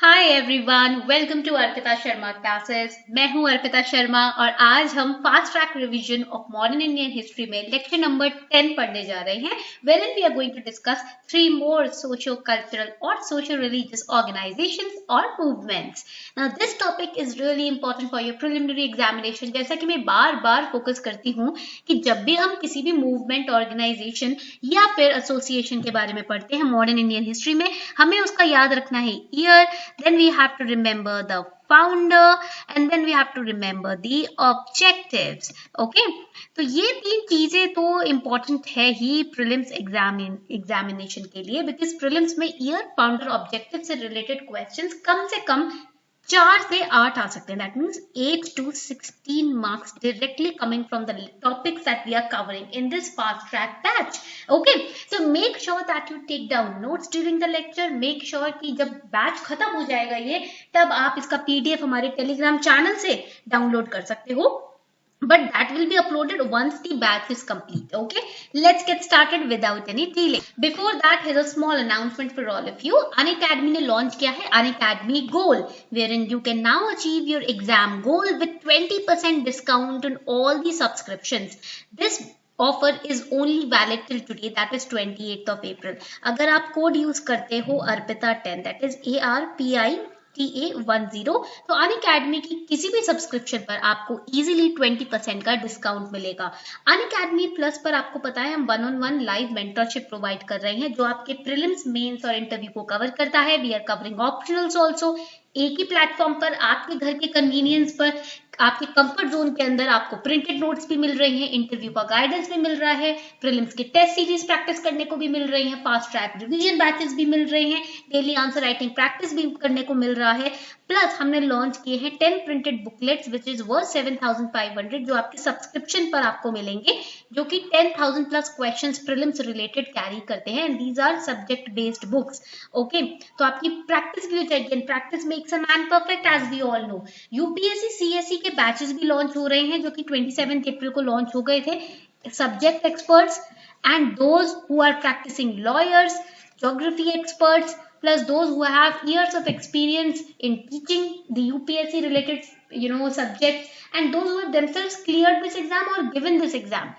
Hi everyone, welcome to Arpita Sharma classes. मैं हूं अर्पिता शर्मा और आज हम fast track revision of modern Indian history में लेक्चर नंबर 10 पढ़ने जा रहे हैं, wherein we are going to discuss three more socio-cultural or socio-religious organizations or movements. Now this topic is really important for your preliminary examination. जैसा कि मैं बार बार focus करती हूँ कि जब भी हम किसी भी मूवमेंट, ऑर्गेनाइजेशन या फिर एसोसिएशन के बारे में पढ़ते हैं मॉडर्न इंडियन हिस्ट्री में, हमें उसका याद रखना है year, then we have to remember the founder and then we have to remember the objectives. Okay, तो ये तीन चीजें तो important है ही प्रीलिम्स एग्जामिनेशन के लिए, बिकॉज प्रीलिम्स में ईयर, फाउंडर, ऑब्जेक्टिव से रिलेटेड क्वेश्चंस कम से कम 4 से 8 आ सकते हैं. That means 8 to 16 marks directly coming from the topics that we are covering in this fast track batch. Okay, so make sure that you take down notes during the lecture. Make sure कि जब batch खत्म हो जाएगा ये, तब आप इसका PDF हमारे टेलीग्राम चैनल से डाउनलोड कर सकते हो. But that will be uploaded once the batch is complete. Okay, let's get started without any delay. Before that, here's a small announcement for all of you. Unacademy ने launch किया है Unacademy Goal, wherein you can now achieve your exam goal with 20% discount on all the subscriptions. This offer is only valid till today, that is 28th of April. अगर आप code use करते हो Arpita 10, that is ARPITA10, तो Unacademy की किसी भी subscription पर आपको इजीली 20% का डिस्काउंट मिलेगा. अनअकैडमी प्लस पर आपको पता है हम 1-on-1 लाइव मेंटरशिप प्रोवाइड कर रहे हैं, जो आपके प्रीलिम्स, मेंस और इंटरव्यू को कवर करता है. We are covering optionals also. एक ही प्लेटफॉर्म पर आपके घर के कन्वीनियंस पर, आपके कंफर्ट जोन के अंदर आपको प्रिंटेड नोट्स भी मिल रही हैं, इंटरव्यू का गाइडेंस भी मिल रहा है, प्रीलिम्स की टेस्ट सीरीज प्रैक्टिस करने को भी मिल रही है, फास्ट ट्रैक रिवीजन बैचेस भी मिल रहे हैं, डेली आंसर राइटिंग प्रैक्टिस भी करने को मिल रहा है. प्लस हमने लॉन्च किए हैं 10 printed booklets which is worth 7,500, जो आपके सब्सक्रिप्शन पर आपको मिलेंगे, जो कि 10,000 plus questions prelims related carry करते हैं. And these are subject based books. Okay, तो आपकी प्रैक्टिस भी हो जाएगी, and practice makes a man perfect as we all know. UPSC CSC के बैचेस भी लॉन्च हो रहे हैं, जो कि 27 अप्रैल को लॉन्च हो गए थे. Subject experts and those who are practicing lawyers, geography experts, plus those who have years of experience in teaching the UPSC related subjects, and those who have themselves cleared this exam or given this exam.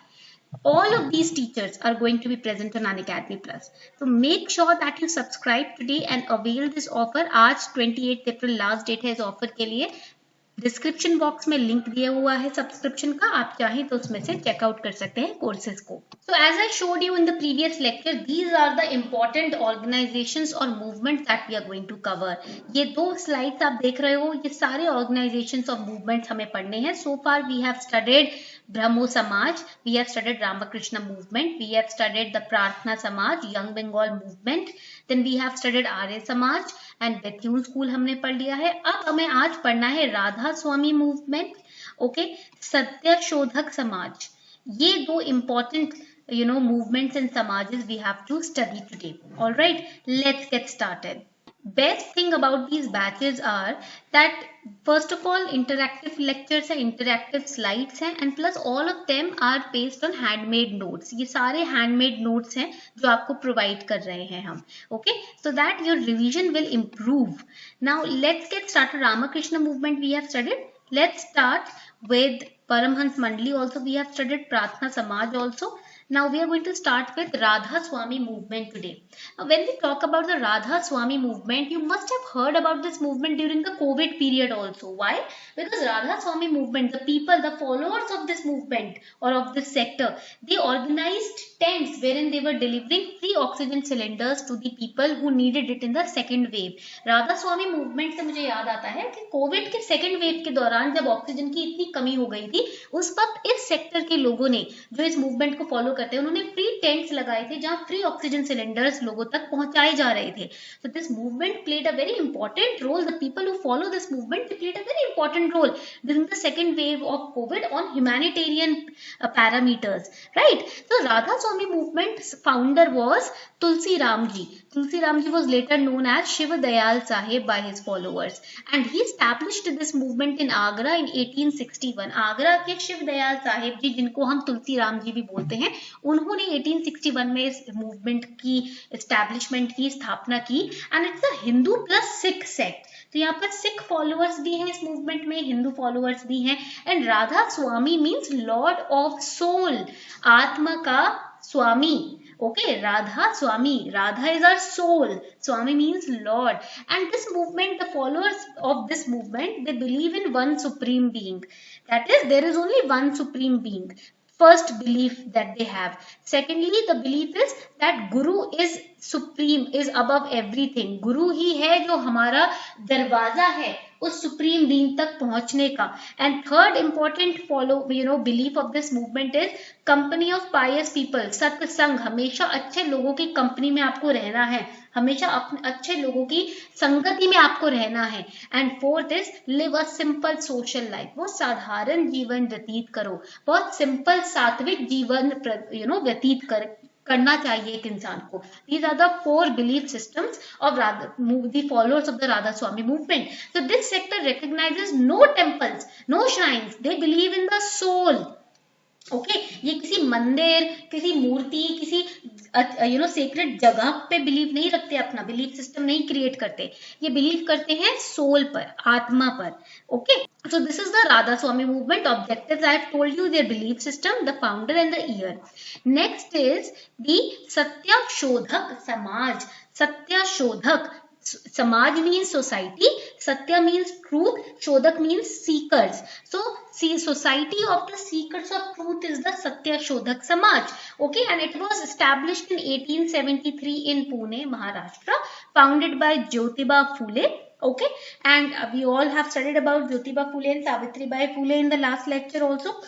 All of these teachers are going to be present on Unacademy Plus. So make sure that you subscribe today and avail this offer. आज 28 अप्रैल last date है इस offer के लिए. Description box में link दिया हुआ है subscription का, आप चाहें तो उसमें से चेकआउट कर सकते हैं कोर्सेज को. So as I showed you in the previous lecture, these are the important organisations और movements that we are going to cover. ये 2 स्लाइड्स आप देख रहे हो, ये सारे ऑर्गेनाइजेशंस और मूवमेंट्स हमें पढ़ने हैं. So far we have studied Brahmo Samaj, we have studied Ramakrishna movement, we have studied the Prarthana Samaj, Young Bengal movement, then we have studied Arya Samaj and Bethune School हमने पढ़ लिया है. अब हमें आज पढ़ना है राधा स्वामी मूवमेंट, ओके, सत्य शोधक समाज. ये 2 important movements and समाजेस we have to study today. All right, let's get started. Best thing about these batches are that first of all interactive lectures है, interactive slides हैं, and plus all of them are based on handmade notes. ये सारे handmade notes हैं जो आपको provide कर रहे हैं हम, okay, so that your revision will improve. Now let's get started. Ramakrishna movement we have studied. Let's start with Paramhans Mandali. Also we have studied Prarthana Samaj also. Now we are going to start with Radha Swami movement today. Now, when we talk about the Radha Swami movement, you must have heard about this movement during the COVID period also. Why? Because Radha Swami movement, the people, the followers of this movement or of this sector, they organized tents wherein they were delivering free oxygen cylinders to the people who needed it in the second wave. Radha Swami movement से मुझे याद आता है कि Covid के second wave के दौरान जब ऑक्सीजन की इतनी कमी हो गई थी, उस वक्त इस सेक्टर के लोगों ने, जो इस मूवमेंट को फॉलो करते हैं, उन्होंने फ्री टेंट्स लगाए थे जहां फ्री ऑक्सीजन सिलेंडर्स लोगों तक पहुंचाए जा रहे थे. So this movement played a very important role. The people who follow this movement, they played a very important role during the second wave of COVID on humanitarian parameters, right. So Radha Swami movement founder was Tulsi Ramji. Tulsi Ramji was later known as Shiva Dayal Sahib by his followers, and he established this movement in Agra in 1861. Agra के शिव दयाल साहिब जी, जिनको हम तुलसी राम जी भी बोलते हैं, उन्होंने 1861 में इस movement की एस्टैब्लिशमेंट की स्थापना की. And it's a Hindu plus Sikh sect. तो यहाँ पर सिख फॉलोअर्स भी हैं इस मूवमेंट में, हिंदू फॉलोअर्स भी हैं। And Radha Swami means lord of soul, आत्मा का स्वामी। Okay, Radha Swami. Radha is our soul. Swami means Lord. And this movement, the followers of this movement, they believe in one supreme being. That is, there is only one supreme being. First belief that they have. Secondly, the belief is that Guru is supreme, is above everything. Guru ही है जो हमारा दरवाजा है उस supreme being तक पहुंचने का। And third important belief of this movement is company of pious people, satsang, हमेशा अच्छे लोगों की कंपनी में आपको रहना है, हमेशा अपने अच्छे लोगों की संगति में आपको रहना है। And fourth is live a simple social life, बहुत साधारण जीवन व्यतीत करो, बहुत सिंपल सात्विक जीवन व्यतीत करना चाहिए एक इंसान को। These are the 4 belief systems of the followers of the Radha Swami movement. So this sector recognizes no temples, no shrines. They believe in the soul. Okay ये किसी मंदिर, किसी मूर्ति, किसी सेक्रेट जगह पे बिलीव नहीं रखते, अपना बिलीफ सिस्टम नहीं क्रिएट करते, ये बिलीव करते हैं सोल पर, आत्मा पर। Okay, so this is the Radha Swami movement. Objectives I have told you, their belief system, the founder and the year. Next is the Satya Shodhak Samaj. Satya Shodhak Samaj means society, Satya means truth, Shodhak means seekers. So society of the seekers of truth is the Satya Shodhak Samaj. Okay, and it was established in 1873 in Pune, Maharashtra, founded by Jyotiba Phule. Okay, and we all have studied about Jyotiba Phule and Savitribai Phule in the last lecture also.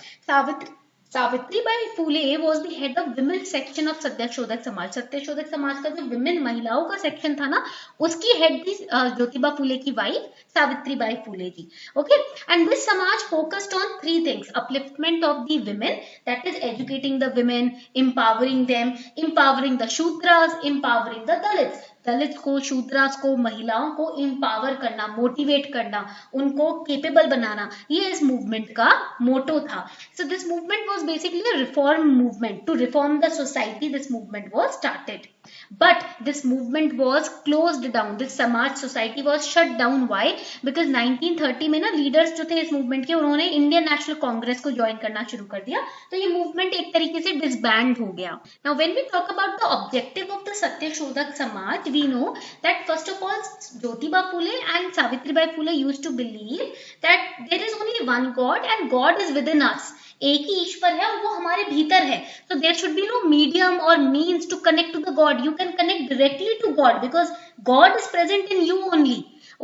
Savitribai Phule was the head of women section of Satya Shodhak Samaj. Satya Shodhak Samaj का जो women महिलाओं का section था ना, उसकी head थी ज्योतिबा फूले की wife Savitribai Phule ji. Okay, and this Samaj focused on 3 things: upliftment of the women, that is educating the women, empowering them, empowering the Shudras, empowering the Dalits. दलित को, शूद्रास को, महिलाओं को एम्पावर करना, मोटिवेट करना, उनको केपेबल बनाना, ये इस मूवमेंट का मोटो था. So this movement was basically a reform movement. To reform the society this movement was started, but this movement was closed down. This samaj society was shut down. Why? Because 1930 में ना leaders जो थे इस movement के, उन्होंने Indian national Congress को join करना शुरू कर दिया, तो ये मूवमेंट एक तरीके से डिसबैंड हो गया. Now when we talk about the objective of the Satya Shodhak समाज, we know that first of all Jyotiba Phule and Savitribai Phule used to believe that there is only one God and God is within us. एक ही ईश्वर है और वो हमारे भीतर है. So there should be no medium or means to connect to the God. You can connect directly to God because God is present in you only.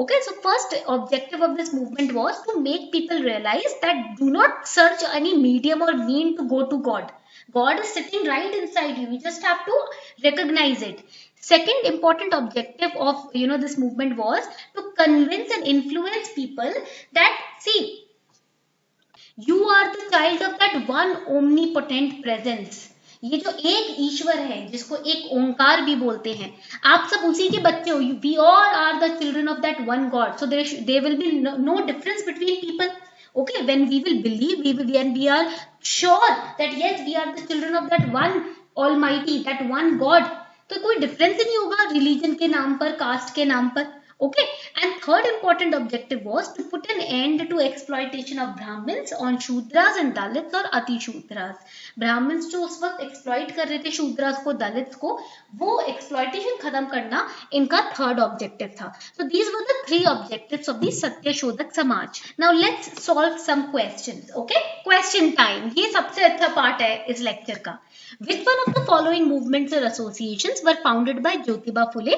Okay, so first objective of this movement was to make people realize that do not search any medium or mean to go to God. God is sitting right inside you. You just have to recognize it. Second important objective of this movement was to convince and influence people that see, you are the child of that one omnipotent presence. ये जो एक ईश्वर है जिसको एक ओंकार भी बोलते हैं, आप सब उसी के बच्चे हो. We all are the children of that one God. So there will be no difference between people. Okay, when we will believe, when we are sure that yes, we are the children of that one Almighty, that one God, तो कोई difference ही नहीं होगा religion के नाम पर, cast के नाम पर. Okay, and third important objective was to put an end to exploitation of Brahmans on Shudras and Dalits और अति शूद्रास. ब्राह्मण्स जो उस वक्त एक्सप्लॉइट कर रहे थे शूद्रास को, दलित्स को, वो एक्सप्लॉयटेशन खत्म करना इनका थर्ड ऑब्जेक्टिव था. So these were the 3 objectives of the Satya Shodhak Samaj. Now let's solve some questions. Okay, question time. ये सबसे अच्छा पार्ट है इस लेक्चर का. Which one of the following movements or associations were founded by Jyotiba Phule?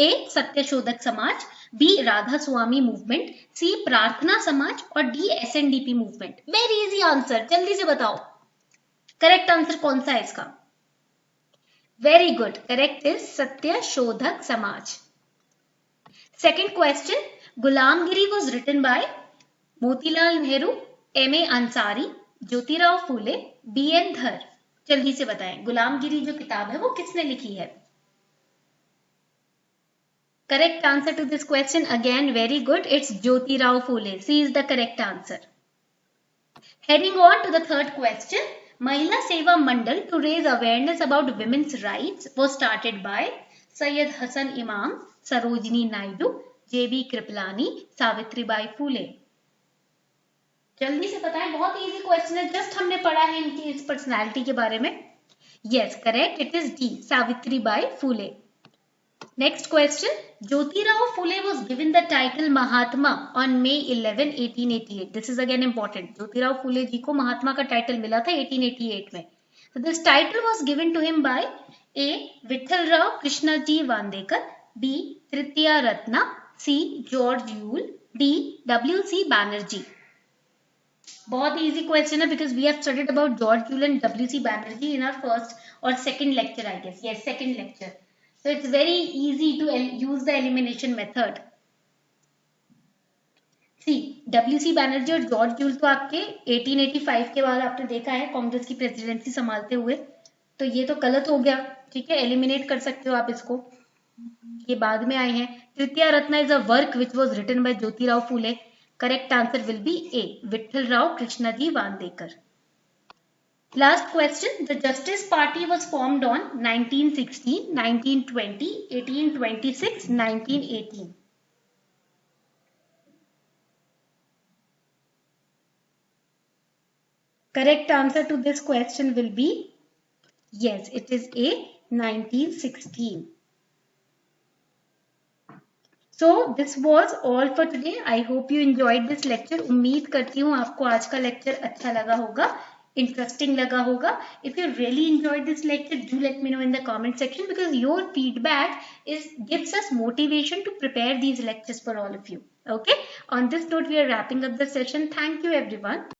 A. Satya Shodhak Samaj, B. Radha Swami movement, C. Prarthana Samaj और D. SNDP movement. Very easy answer. जल्दी से बताओ correct answer कौन सा है इसका. Very good, correct is Satya Shodhak Samaj. Second question. Gulamgiri was written by Motilal Nehru, M.A. Ansari, Jyotirao Phule, B.N. Dhar. जल्दी से बताएं गुलामगिरी जो किताब है वो किसने लिखी है. Correct answer to this question again very good, it's Jyotirao Phule. C is the correct answer. Heading on to the third question. Mahila Seva Mandal to raise awareness about women's rights was started by Syed Hasan Imam, Sarojini Naidu, JB Kripalani, Savitribai Phule. जल्दी से बताएं, बहुत इजी क्वेश्चन है, just हमने पढ़ा है इनकी इस पर्सनालिटी के बारे में। Yes correct, it is D, Savitribai Phule. Next question, Jyotirao Phule was given the title Mahatma on May 11, 1888. This is again important. Jyotirao Phule ji को महात्मा का टाइटल मिला था 1888 में. So this title was given to him by A. Vithalrao Krishnaji Vandekar, B. Tritiya Ratna, C. George Yule, D. W.C. Banerjee. बहुत easy question है because we have studied about George Yule and W.C. Banerjee in our first और second lecture, I guess. Yes, second lecture. So it's very easy to use the elimination method. See, W.C. Banerjee और George Yule तो आपके 1885 के बाद आपने देखा है कांग्रेस की प्रेसिडेंसी संभालते हुए, तो ये तो गलत हो गया, ठीक है, एलिमिनेट कर सकते हो आप इसको, ये बाद में आए हैं। Tritiya Ratna is a work which was written by Jyotirao Phule. Correct answer will be A, Vithalrao Krishnaji Vandekar. Last question, the Justice Party was formed on 1916, 1920, 1826, 1918. Correct answer to this question will be yes, it is A, 1916. So this was all for today. I hope you enjoyed this lecture. उम्मीद करती हूँ आपको आज का lecture अच्छा लगा होगा, interesting लगा होगा. If you really enjoyed this lecture, do let me know in the comment section because your feedback gives us motivation to prepare these lectures for all of you. Okay. On this note, we are wrapping up the session. Thank you, everyone.